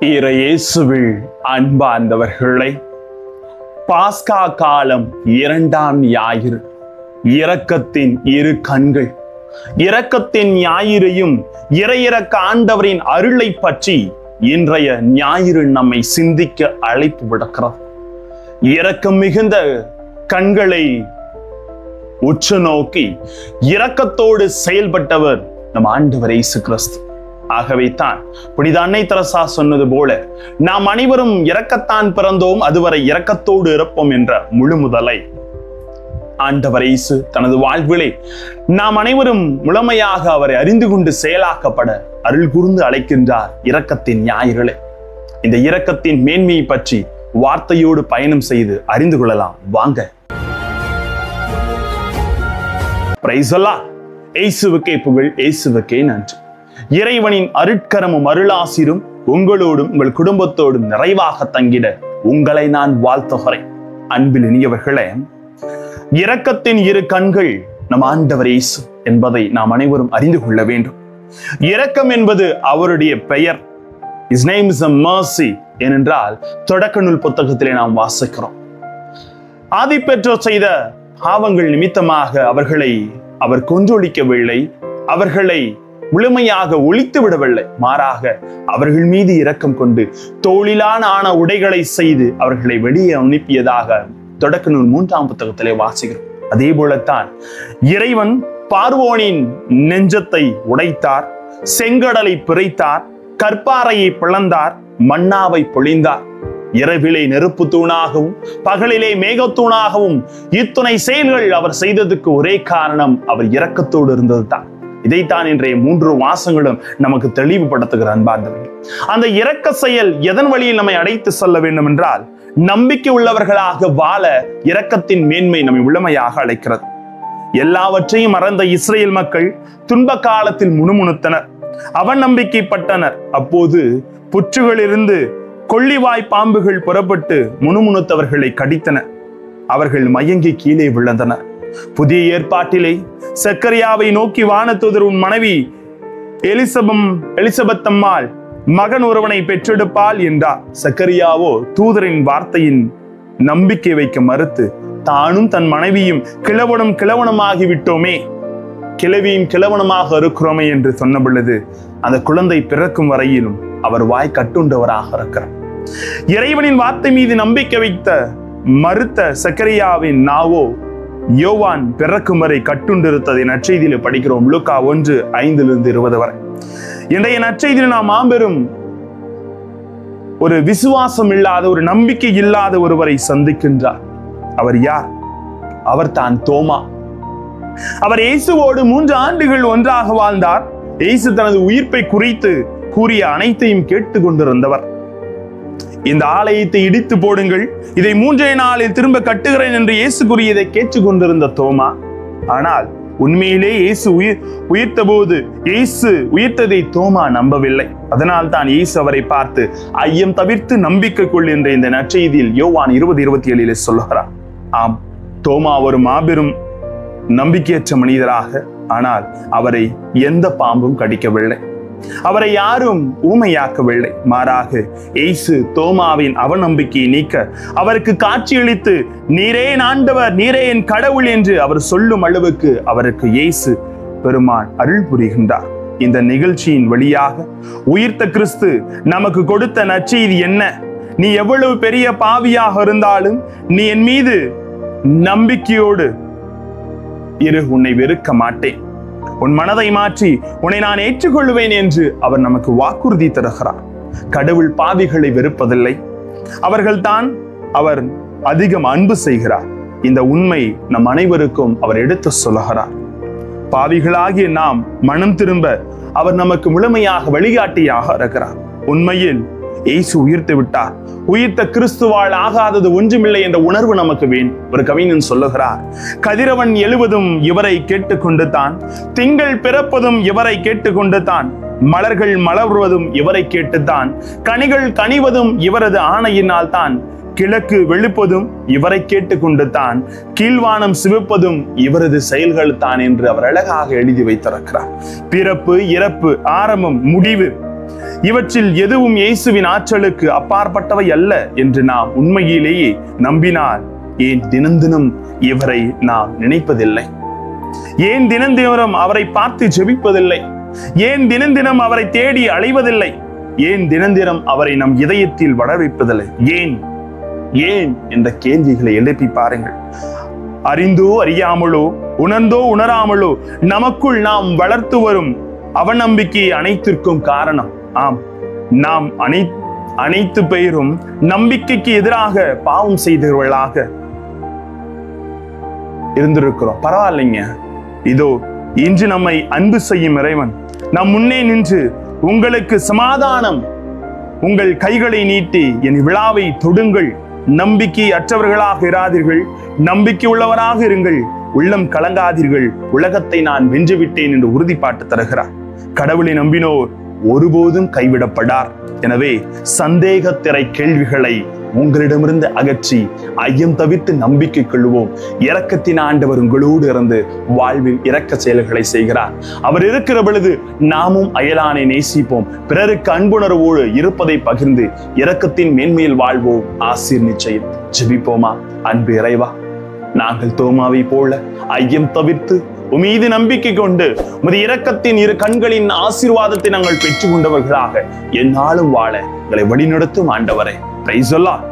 இயேசுவில் அன்பார்ந்தவர்களே, பாஸ்கா காலம் 2ஆம் ஞாயிறு, இரக்கத்தின் இரு கண்கள். இரக்கத்தின் ஞாயிறையும் இறையிறக்க ஆண்டவரின் அருளை பற்றி இன்றைய ஞாயிறு நம்மை சிந்திக்க அழைப்பு விடுக்கிறது. இரக்கம் மிகுந்த கண்களை உற்று நோக்கி இரக்கத்தோடு செயல்பட்டவர் நம் ஆண்டவர் இயேசு கிறிஸ்து. ஆகவே தான் புனித அன்னை தெரசா சொன்னது போல, நாம் அனைவரும் இரக்கத்தான் பிறந்தோம், அதுவரை இரக்கத்தோடு இருப்போம் என்ற முழு முதலை ஆண்டவர் இயேசு தனது வாழ்விலே நாம் அனைவரும் முழுமையாக அவரை அறிந்து கொண்டு செயலாக்கப்பட அருள் கூர்ந்து அழைக்கின்றார். இரக்கத்தின் ஞாயிறுகளே, இந்த இரக்கத்தின் மேன்மையை பற்றி வார்த்தையோடு பயணம் செய்து அறிந்து கொள்ளலாம். வாங்க. Praise the Lord. இயேசுவுக்கே புகழ், இயேசுவுக்கே நன்றி. இறைவனின் அருட்கரமும் அருளாசிரும் உங்களோடும் உங்கள் குடும்பத்தோடும் நிறைவாக தங்கிட உங்களை நான் வாழ்த்துகிறேன். அன்பில் இனியவர்களே, இரக்கத்தின் இரு கண்கள் நம் ஆண்டவர் இயேசு என்பதை நாம் அனைவரும் அறிந்து கொள்ள வேண்டும். இரக்கம் என்பது அவருடைய பெயர். His name is a mercy. ஏனென்றால் தொடக்க நூல் புத்தகத்திலே நாம் வாசிக்கிறோம், ஆதி பெற்றோர் செய்த பாவங்கள் நிமித்தமாக அவர்களை அவர் கொன்றொழிக்கவில்லை, அவர்களை முழுமையாக ஒழித்து விடவில்லை. மாறாக அவர்கள் மீது இரக்கம் கொண்டு தோளிலான உடைகளை செய்து அவர்களை வெளியே அனுப்பியதாக தொடக்க நூல் 3ஆம் புத்தகத்திலே வாசிக்கிறோம். அதே போலத்தான் இறைவன் பார்வோனின் நெஞ்சத்தை உடைத்தார், செங்கடலை பிரித்தார், கற்பாறையை பிளந்தார், மன்னாவை பொழிந்தார். இரவிலே நெருப்பு தூணாகவும் பகலிலே மேகத்தூணாகவும் இத்துணை செயல்கள் அவர் செய்ததுக்கு ஒரே காரணம் அவர் இரக்கத்தோடு இருந்தது தான். இதைத்தான் இன்றைய 3 வாசங்களும் நமக்கு தெளிவுபடுத்துகிற அன்பார்ந்தவர்கள். அந்த இரக்க செயல் எதன் வழியில் நம்மை அடைத்து செல்ல வேண்டும் என்றால், நம்பிக்கை உள்ளவர்களாக வாழ இரக்கத்தின் மேன்மை நம்மை முழுமையாக அழைக்கிறது. எல்லாவற்றையும் மறந்த இஸ்ரேல் மக்கள் துன்ப காலத்தில் முணுமுணுத்தனர், அவநம்பிக்கைப்பட்டனர். அப்போது புற்றுகளிலிருந்து கொள்ளிவாய் பாம்புகள் புறப்பட்டு முணுமுணுத்தவர்களை கடித்தன. அவர்கள் மயங்கி கீழே விழுந்தனர். புதிய ஏற்பாட்டிலே சக்கரியாவை நோக்கி வானதூதர், உன் மனைவி எலிசபெத் அம்மாள் மகன் ஒருவனை பெற்றெடுப்பாள் என்றார். சக்கரியாவோ தூதரின் வார்த்தையின் நம்பிக்கை வைக்க மறுத்து, தானும் தன் மனைவியும் கிழவனுமாகி விட்டோமே, கிழவியும் கிழவனுமாக இருக்கிறோமே என்று சொன்ன பொழுது அந்த குழந்தை பிறக்கும் வரையிலும் அவர் வாய் கட்டுண்டவராக இருக்கிறார். இறைவனின் வார்த்தை மீது நம்பிக்கை வைத்த மறுத்த சக்கரியாவின் நாவோ யோவான் பிறக்கும் வரை கட்டுண்டிருத்ததை நற்செய்தியில் படிக்கிறோம். லூக்கா 1:5-20 வரை. இன்றைய நற்செய்தியில் நாம் மாபெரும் ஒரு விசுவாசம் இல்லாத, ஒரு நம்பிக்கை இல்லாத ஒருவரை சந்திக்கின்றார். அவர் யார்? அவர் தான் தோமா. அவர் இயேசுவோடு 3 ஆண்டுகள் ஒன்றாக வாழ்ந்தார். இயேசு தனது உயிர்ப்பை குறித்து கூறிய அனைத்தையும் கேட்டு கொண்டிருந்தவர். இந்த ஆலயத்தை இடித்து போடுங்கள், இதை 3 நாளில் திரும்ப கட்டுகிறேன் என்று இயேசு கூறியதை கேட்டுக் கொண்டிருந்த தோமா, ஆனால் உண்மையிலே இயேசு உயிர்த்த போது இயேசு உயிர்த்ததை தோமா நம்பவில்லை. அதனால் தான் இயேசு அவரை பார்த்து ஐயம் தவிர்த்து நம்பிக்கை கொள் என்ற இந்த நற்செய்தியில் யோவான் 20:27 சொல்லுகிறார். ஆம், தோமா ஒரு மாபெரும் நம்பிக்கையற்ற மனிதராக, ஆனால் அவரை எந்த பாம்பும் கடிக்கவில்லை, அவரை யாரும் ஊமையாக்கவில்லை. மாறாக இயேசு தோமாவின் அவநம்பிக்கையை நீக்க அவருக்கு காட்சியளித்து, நீரே என் ஆண்டவர், நீரே என் கடவுள் என்று அவர் சொல்லும் அளவுக்கு அவருக்கு இயேசு பெருமான் அருள் புரிகின்றார். இந்த நிகழ்ச்சியின் வழியாக உயிர்த்த கிறிஸ்து நமக்கு கொடுத்த நற்செய்தி என்ன? நீ எவ்வளவு பெரிய பாவியாக இருந்தாலும் நீ என் மீது நம்பிக்கையோடு இரு, உன்னை வெறுக்க மாட்டேன், உன் மனதை மாற்றி உன்னை நான் ஏற்றுக்கொள்வேன் என்று அவர் நமக்கு வாக்குறுதி தருகிறார். கடவுள் பாவிகளை வெறுப்பதில்லை, அவர்கள்தான் அவர் அதிகம் அன்பு செய்கிறார். இந்த உண்மை நம் அனைவருக்கும் அவர் எடுத்து சொல்லுகிறார். பாவிகளாகிய நாம் மனம் திரும்ப அவர் நமக்கு முழுமையாக வழிகாட்டியாக இருக்கிறார். உண்மையில் இயேசு உயிர்த்து விட்டார். உயிர்த்த கிறிஸ்துவால் ஆகாதது ஒன்றுமில்லை என்ற உணர்வு நமக்கு வேண்டும். ஒரு கவிஞன் சொல்லுகிறார், கதிரவன் எழுவதும் இவரை கேட்டுக்கொண்டு தான், திங்கள் பிறப்பதும் இவரை கேட்டுக்கொண்டு தான், மலர்கள் மலர்வதும் இவரை கேட்டுத்தான், கனிகள் கனிவதும் இவரது ஆணையினால் தான், கிழக்கு வெளுப்பதும் இவரை கேட்டுக்கொண்டு தான், கீழ்வானம் சிவப்பதும் இவரது செயல்கள் தான் என்று அவர் அழகாக எழுதி வைத்திருக்கிறார். பிறப்பு, இறப்பு, ஆரம்பம், முடிவு இவற்றில் எதுவும் இயேசுவின் ஆற்றலுக்கு அப்பாற்பட்டவை அல்ல என்று நாம் உண்மையிலேயே நம்பினால் ஏன் தினம் தினம் இவரை நாம் நினைப்பதில்லை? ஏன் தினம் தினம் அவரை பார்த்து ஜெபிப்பதில்லை? ஏன் தினம் தினம் அவரை தேடி அலைவதில்லை? ஏன் தினம் தினம் அவரை நம் இதயத்தில் வளர வைப்பதில்லை? ஏன் ஏன் என்ற கேள்விகளை எழுப்பி பாருங்கள். அறிந்தோ அறியாமலோ, உணர்ந்தோ உணராமலோ நமக்குள் நாம் வளர்த்து வரும் அவநம்பிக்கை அனைத்திற்கும் காரணம். ஆம், நாம் அனைத்து பேரும் நம்பிக்கைக்கு எதிராக பாவம் செய்தவர்களாக இருந்திருக்கிறோம். பரவாயில்லைங்க, இதோ இன்று நம்மை அன்பு செய்யும் இறைவன் நம் முன்னே நின்று, உங்களுக்கு சமாதானம், உங்கள் கைகளை நீட்டி என் விழாவை தொடுங்கள், நம்பிக்கை அற்றவர்களாக இராதீர்கள், நம்பிக்கை உள்ளவராக இருங்கள், உள்ளம் கலங்காதீர்கள், உலகத்தை நான் வென்றுவிட்டேன் என்று உறுதிப்பாட்டு தருகிறார். கடவுளை நம்பினோர் ஒருபோதும் கைவிடப்படார். எனவே சந்தேகத்திரை கேள்விகளை உங்களிடமிருந்து அகற்றி ஐயம் தவிர்த்து நம்பிக்கை கொள்வோம். இரக்கத்தின் ஆண்டவர் உங்களோடு இருந்து வாழ்வில் இரக்க செயல்களை செய்கிறார். அவர் இருக்கிற பொழுது நாமும் அயலானை நேசிப்போம். பிறருக்கு அன்புணர்வோடு இருப்பதை பகிர்ந்து இரக்கத்தின் மேன்மையில் வாழ்வோம். ஆசீர் நிச்சயம். ஜெபிப்போமா. அன்பு இறைவா, நாங்கள் தோமாவை போல ஐயம் தவிர்த்து உமீது நம்பிக்கை கொண்டு உமது இரக்கத்தின் இரு கண்களின் ஆசீர்வாதத்தை நாங்கள் பெற்றுக் கொண்டவர்களாக எந்நாளும் வாழ எங்களை வழிநடத்தும் ஆண்டவரே. Praise the Lord.